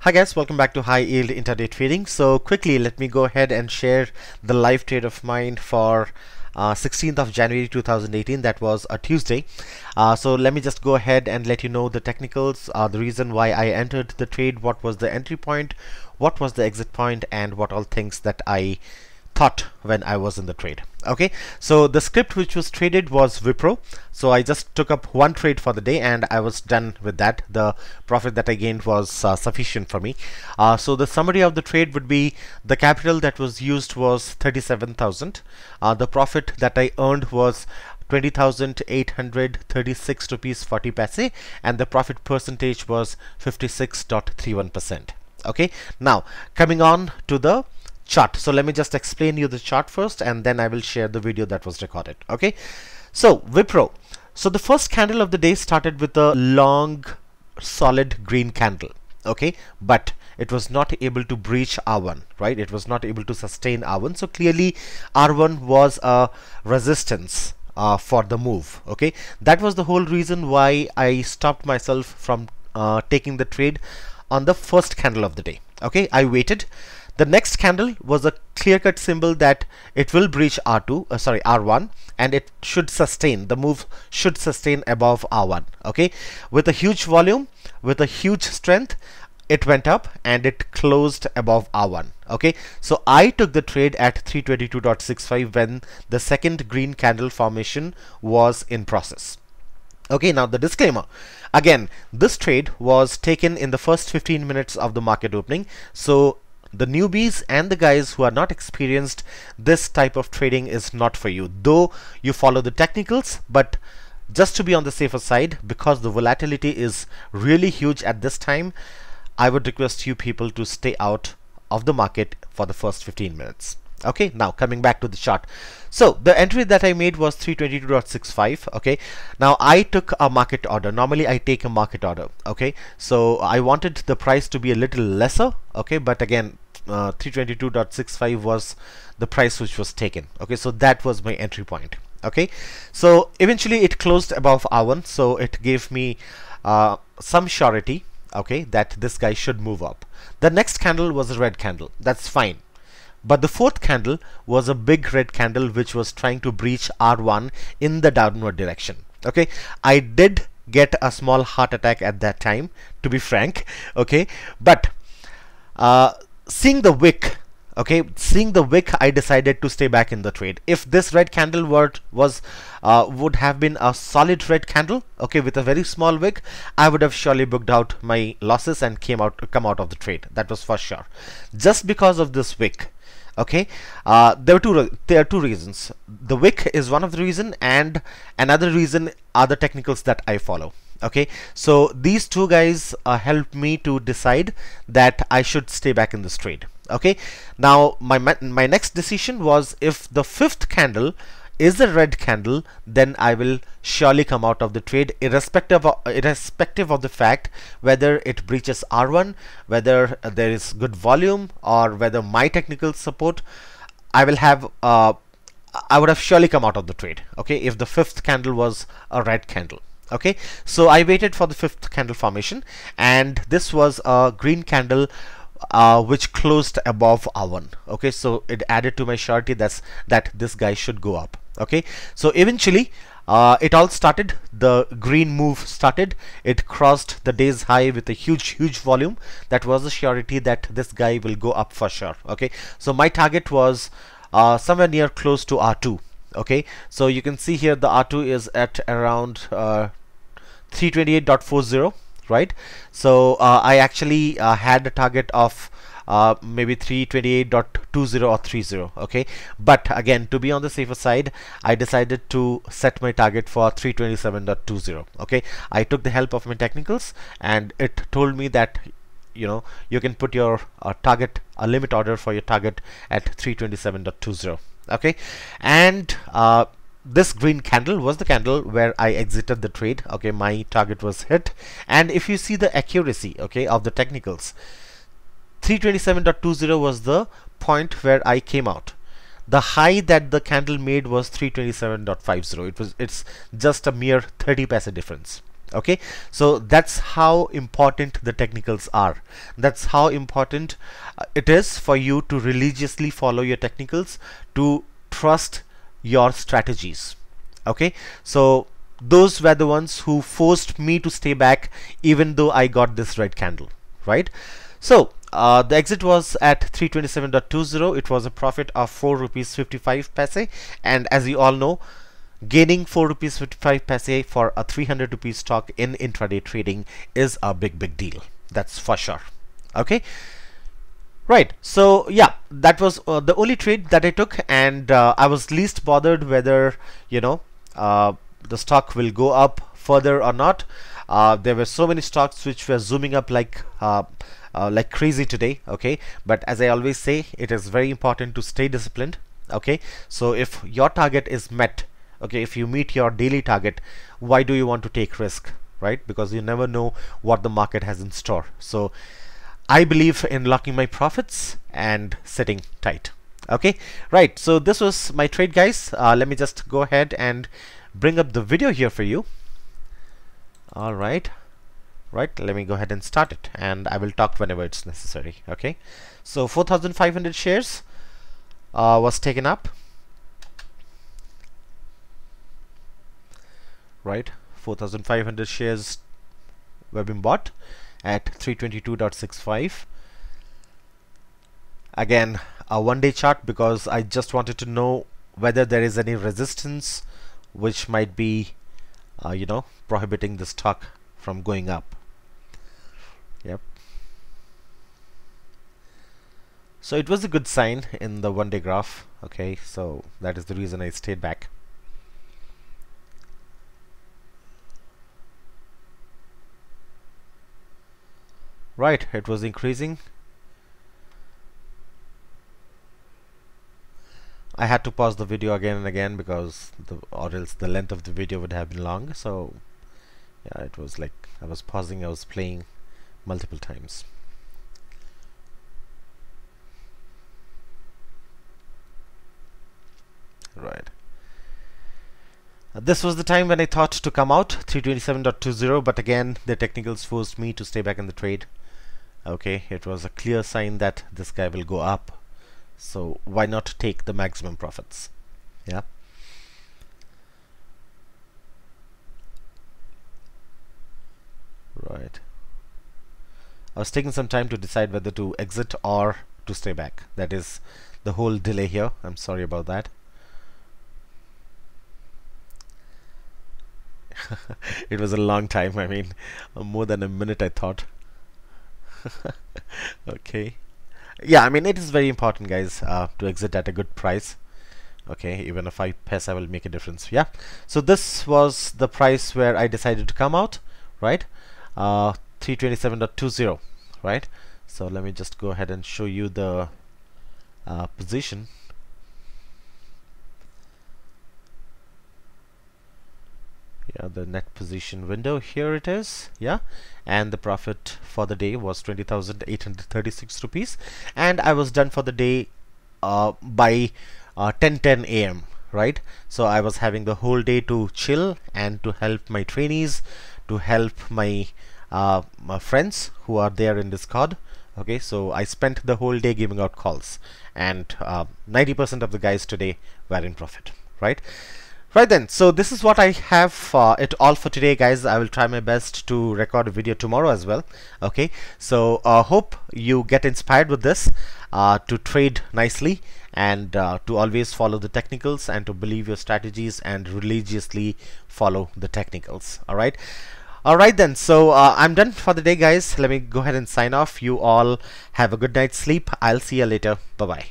Hi guys, welcome back to High Yield Intraday Trading. So quickly, let me go ahead and share the live trade of mine for 16th of January 2018. That was a Tuesday. So let me just go ahead and let you know the technicals, the reason why I entered the trade, what was the entry point, what was the exit point, and what all things that I thought when I was in the trade. Okay, so the script which was traded was Wipro. So I just took up one trade for the day and I was done with that. The profit that I gained was sufficient for me. So the summary of the trade would be the capital that was used was 37,000. The profit that I earned was 20,836 rupees 40 paise, and the profit percentage was 56.31%. Okay, now coming on to the chart. So let me just explain you the chart first and then I will share the video that was recorded. Okay, so Wipro. So the first candle of the day started with a long solid green candle. Okay, but it was not able to breach R1, right? It was not able to sustain R1. So clearly R1 was a resistance for the move. Okay, that was the whole reason why I stopped myself from taking the trade on the first candle of the day. Okay, I waited. The next candle was a clear-cut symbol that it will breach R1, and it should sustain. The move should sustain above R1. Okay, with a huge volume, with a huge strength, it went up and it closed above R1. Okay, so I took the trade at 322.65 when the second green candle formation was in process. Okay, now the disclaimer. Again, this trade was taken in the first 15 minutes of the market opening. So the newbies and the guys who are not experienced, this type of trading is not for you, though you follow the technicals. But just to be on the safer side, because the volatility is really huge at this time, I would request you people to stay out of the market for the first 15 minutes. Okay, now coming back to the chart. So the entry that I made was 322.65. okay, now I took a market order. Normally I take a market order. Okay, so I wanted the price to be a little lesser. Okay, but again 322.65 was the price which was taken. Okay, so that was my entry point. Okay, so eventually it closed above R1, so it gave me some surety, okay, that this guy should move up. The next candle was a red candle. That's fine. But the fourth candle was a big red candle which was trying to breach R1 in the downward direction. Okay, I did get a small heart attack at that time, to be frank. Okay, but seeing the wick, I decided to stay back in the trade. If this red candle would have been a solid red candle, okay, with a very small wick, I would have surely booked out my losses and come out of the trade. That was for sure. Just because of this wick. Okay, there are two reasons. The wick is one of the reason, and another reason are the technicals that I follow. Okay, so these two guys helped me to decide that I should stay back in this trade. Okay, now my next decision was, if the fifth candle is a red candle, then I will surely come out of the trade, irrespective of the fact whether it breaches R1, whether there is good volume, or whether my technical support. I would have surely come out of the trade. Okay, if the fifth candle was a red candle. Okay, so I waited for the fifth candle formation, and this was a green candle which closed above R1. Okay, so it added to my surety that this guy should go up. Okay, so eventually it all started. The green move started. It crossed the day's high with a huge volume. That was a surety that this guy will go up for sure. Okay, so my target was somewhere near close to R2. Okay, so you can see here the R2 is at around 328.40, right? So I actually had a target of maybe 328.20 or 30. Okay, but again, to be on the safer side, I decided to set my target for 327.20. okay, I took the help of my technicals, and it told me that, you know, you can put your target, a limit order for your target at 327.20. okay, and this green candle was the candle where I exited the trade. Okay, my target was hit, and if you see the accuracy, okay, of the technicals, 327.20 was the point where I came out. The high that the candle made was 327.50. It's just a mere 30 paise difference. Okay, so that's how important the technicals are. That's how important it is for you to religiously follow your technicals, to trust your strategies. Okay, so those were the ones who forced me to stay back even though I got this red candle, right? So the exit was at 327.20. It was a profit of 4 rupees 55 paise, and as you all know, gaining 4 rupees 55 paise for a 300 rupees stock in intraday trading is a big deal. That's for sure. Okay, right. So yeah, that was the only trade that I took, and I was least bothered whether, you know, the stock will go up further or not. There were so many stocks which were zooming up like crazy today. Okay, but as I always say, it is very important to stay disciplined. Okay, so if your target is met, okay, if you meet your daily target, why do you want to take risk, right? Because you never know what the market has in store. So I believe in locking my profits and sitting tight. Okay, right, so this was my trade, guys. Let me just go ahead and bring up the video here for you. All right, let me go ahead and start it, and I will talk whenever it's necessary. Okay, so 4,500 shares was taken up. Right, 4,500 shares were being bought at 322.65. Again, a one-day chart, because I just wanted to know whether there is any resistance which might be you know, prohibiting the stock from going up. Yep, so it was a good sign in the one-day graph. Okay, so that is the reason I stayed back. Right, it was increasing. I had to pause the video again and again because or else the length of the video would have been long. So yeah, it was like I was pausing, I was playing multiple times. Right. This was the time when I thought to come out, 327.20, but again the technicals forced me to stay back in the trade. Okay, it was a clear sign that this guy will go up, so why not take the maximum profits? Yeah. Right. I was taking some time to decide whether to exit or to stay back. That is the whole delay here. I'm sorry about that. It was a long time. I mean, more than a minute, I thought. Okay, yeah, I mean, it is very important, guys, to exit at a good price. Okay, even a 5 paise will make a difference. Yeah, so this was the price where I decided to come out, right? 327.20, right? So let me just go ahead and show you the position. Yeah, the net position window, here it is. Yeah, and the profit for the day was 20,836 rupees, and I was done for the day by 10:10 a.m. right? So I was having the whole day to chill and to help my trainees, to help my friends who are there in Discord. Okay, so I spent the whole day giving out calls, and 90% of the guys today were in profit, right? Right then, so this is what I have it all for today, guys. I will try my best to record a video tomorrow as well. Okay, so hope you get inspired with this to trade nicely, and to always follow the technicals, and to believe your strategies and religiously follow the technicals. All right then, so I'm done for the day, guys. Let me go ahead and sign off. You all have a good night's sleep. I'll see you later. Bye bye.